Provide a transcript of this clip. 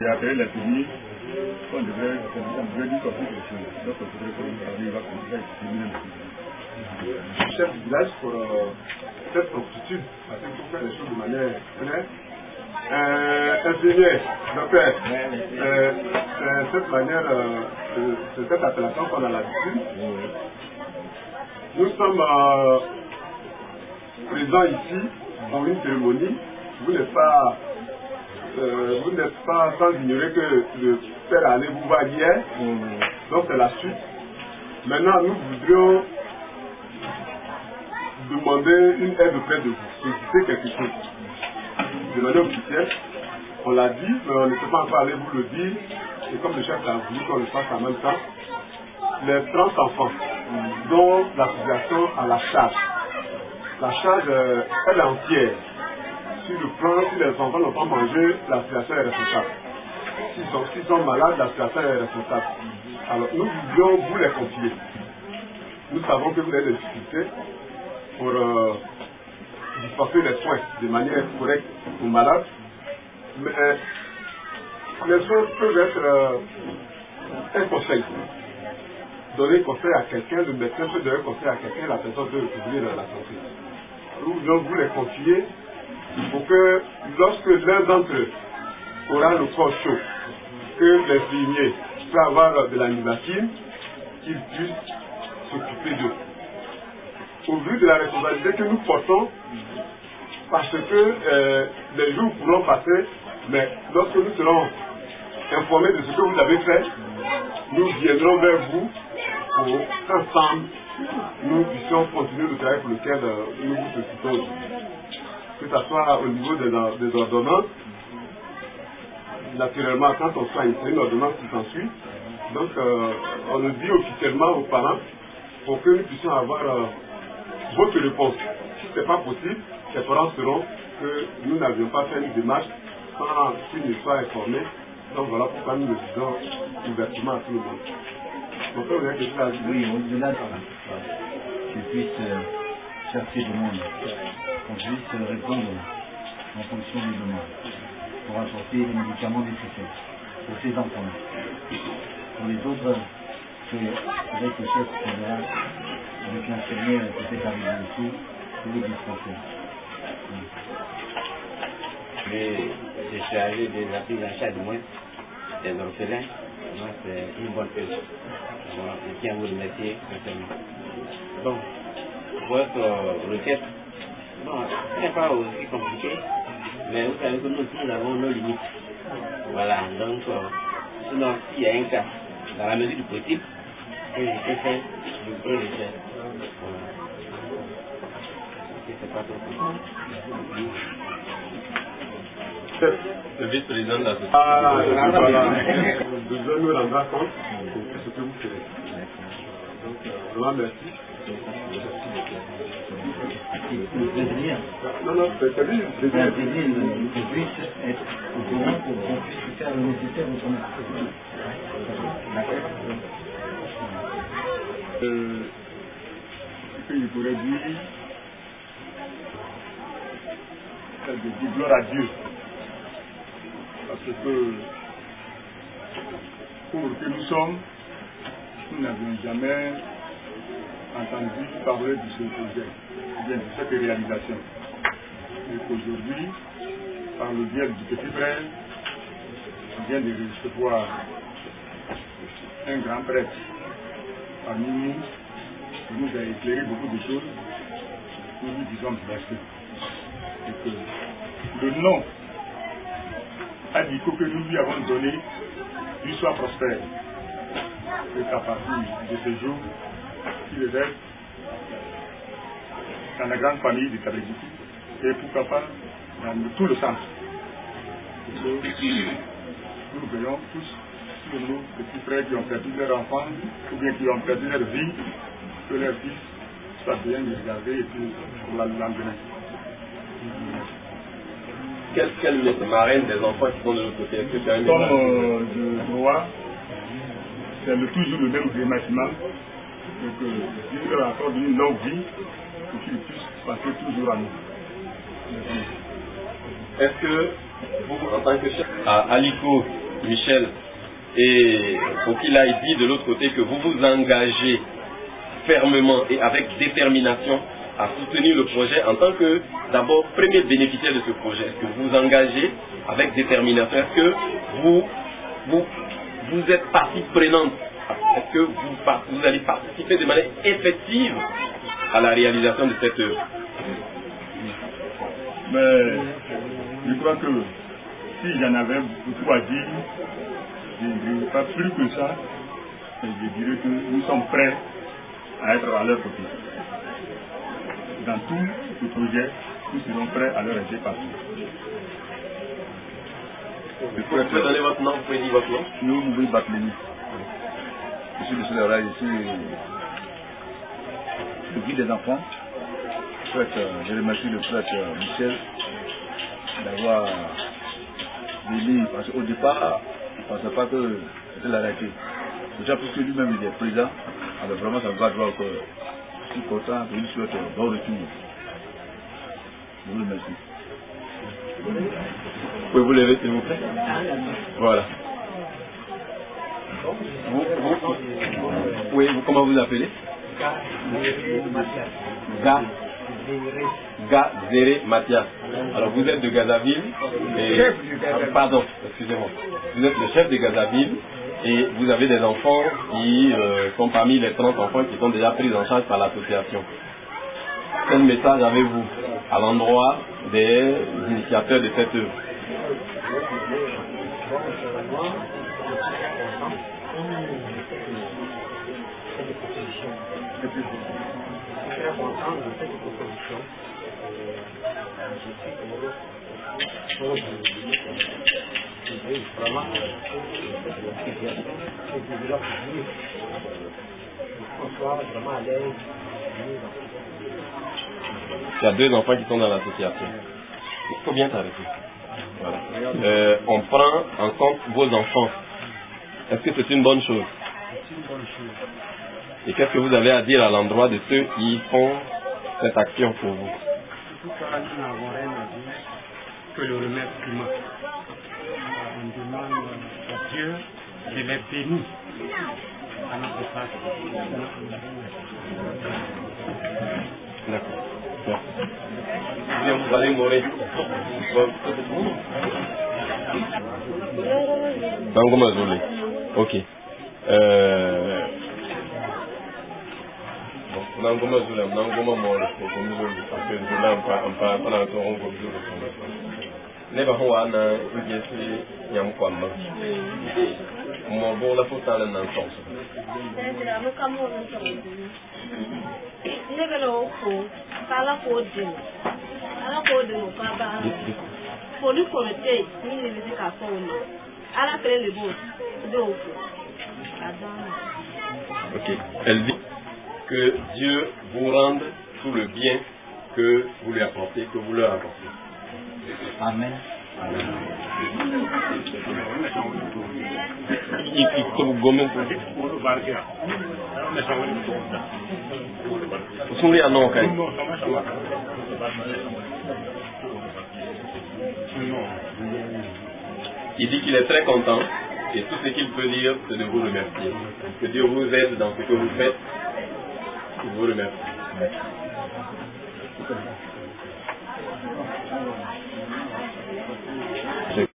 J'ai appelé la famille, on devait dire comme quelque chose. Donc, il faudrait qu'on arrive à construire le chef du village pour cette promptitude, parce qu'il faut faire les choses de manière claire. Ingénieur, docteur, cette manière, c'est cette appellation qu'on a l'habitude. Nous sommes présents ici pour une cérémonie. Vous n'êtes pas sans ignorer que le père allait vous voir hier, donc c'est la suite. Maintenant, nous voudrions demander une aide auprès de vous, solliciter quelque chose. De manière officielle, on l'a dit, mais on ne peut pas encore aller vous le dire, et comme le chef a voulu qu'on le fasse en même temps, les 30 enfants dont l'association a la charge. La charge, elle est entière. Si les enfants n'ont pas mangé, l'association est responsable. S'ils sont malades, l'association est responsable. Alors nous voulions vous les confier. Nous savons que vous avez des difficultés pour dispenser les soins de manière correcte aux malades. Mais les soins peuvent être un conseil. Donner conseil à quelqu'un, le médecin peut donner conseil à quelqu'un, la personne peut recouvrir la santé. Nous voulons vous les confier pour que lorsque l'un d'entre eux aura le corps chaud, que l'infirmier peut avoir de la nivatine, qu'il puisse s'occuper d'eux. Au vu de la responsabilité que nous portons, parce que les jours pourront passer, mais lorsque nous serons informés de ce que vous avez fait, nous viendrons vers vous pour qu'ensemble nous puissions continuer le travail pour lequel nous vous sollicitons. Que ce soit au niveau des ordonnances, naturellement, quand on soigne, c'est une ordonnance qui s'ensuit. Donc, on le dit officiellement aux parents pour que nous puissions avoir votre réponse. Si ce n'est pas possible, les parents sauront que nous n'avions pas fait une démarche sans qu'ils ne soient informés. Donc, voilà pourquoi nous le disons ouvertement à tout le monde. Donc, vous avez quelque chose à dire? Oui, au-delà de ça, je puisse chercher du monde, qu'on puisse répondre en fonction des demandes, pour apporter les médicaments nécessaires pour ces enfants. Pour les autres, c'est avec le chef fédéral, avec l'infirmière peut-être arrivé ici, pour les dispenser. Je suis chargé de la prise en charge moins des orphelins. Donc c'est une bonne chose. Je tiens à vous remercier sincèrement. Donc, votre requête, bon, ce n'est pas aussi compliqué, mais vous savez que nous aussi nous avons nos limites. Voilà, donc sinon s'il y a un cas, dans la mesure du possible, que je peux faire, je peux le faire. Voilà. C'est pas trop compliqué. Le vice-président de l'association. Voilà. Nous devons nous rendre compte de ce que vous faites. Donc, vraiment merci. Non, c'est lui. C'est un plaisir que puisse être au courant pour qu'on puisse faire le nécessaire autrement. Ce que je pourrais dire, c'est de dire gloire à Dieu. Parce que pour que nous sommes, nous n'avions jamais entendu parler de ce projet, bien de cette réalisation. Et qu'aujourd'hui, par le biais du petit frère, qui vient de recevoir un grand prêtre parmi nous, qui nous a éclairé beaucoup de choses, nous lui disons merci. Et que le nom Adiko que nous lui avons donné, lui soit prospère. Et qu'à partir de ce jour, il reste dans la grande famille de Tabedjiki et pourquoi pas dans tout le centre. Nous voyons tous sur nos petits frères qui ont perdu leur enfant ou bien qui ont perdu leur vie, que leur fils soit bien regardé et puis pour l'emmener. Quel est le marraine des enfants qui sont de l'autre côté? Est-ce que c'est un Comme de droit, c'est toujours le même remerciement. Donc, Dieu leur accorde une longue vie pour qu'ils puissent passer toujours à nous. Est-ce que vous, en tant que chef à Aliko, Michel et Okila dit de l'autre côté que vous vous engagez fermement et avec détermination à soutenir le projet en tant que, d'abord, premier bénéficiaire de ce projet. Est-ce que vous vous engagez avec détermination? Est-ce que vous êtes partie prenante? Est-ce que vous allez participer de manière effective à la réalisation de cette œuvre? Mais je crois que si j'en avais beaucoup à dire, je ne dirais pas plus que ça, mais je dirais que nous sommes prêts à être à leur côté. Dans tout le projet, nous serons prêts à leur aider partout. Vous pouvez donner votre nom, vous pouvez dire votre nom? Nous, Mouboui Batleni. Je suis le seul je suis le guide des enfants. Je remercie le frère Michel d'avoir venu, parce qu'au départ, je ne pensais pas que c'était la réalité. Déjà parce que lui-même il est présent, alors vraiment ça me va voir que je suis content et je lui souhaite un bon retour. Je vous remercie. Pouvez-vous lever s'il vous plaît? Voilà. Comment vous appelez? Gazéré Mathias. Alors vous êtes de Gazaville et... Pardon, excusez-moi. Vous êtes le chef de Gazaville et vous avez des enfants qui sont parmi les 30 enfants qui sont déjà pris en charge par l'association. Quel message avez-vous à l'endroit des initiateurs de cette œuvre? Très content de cette proposition. Vraiment, il y a 2 enfants qui sont dans l'association. Il faut bien t'arrêter. Voilà. On prend en compte vos enfants. Est-ce que c'est une bonne chose? C'est une bonne chose. Et qu'est-ce que vous avez à dire à l'endroit de ceux qui font cette action pour vous? En tout cas, nous n'avons rien à dire que le remerciement. On demande à Dieu de les bénir à notre face. D'accord. Bien, vous allez mourir. Nangoma Zolé. Ok. Nangoma Zolé, Nangoma Mole, parce que Zola, on parle en Toron comme Zola. Neba Hoana, Yesi, Yamkwama. Mon bon, la faute à l'enfant. Ok. Elle dit que Dieu vous rende tout le bien que vous lui apportez, que vous leur apportez. Amen. Il dit qu'il est très content et tout ce qu'il peut dire, c'est de vous remercier. Que Dieu vous aide dans ce que vous faites. Je vous remercie.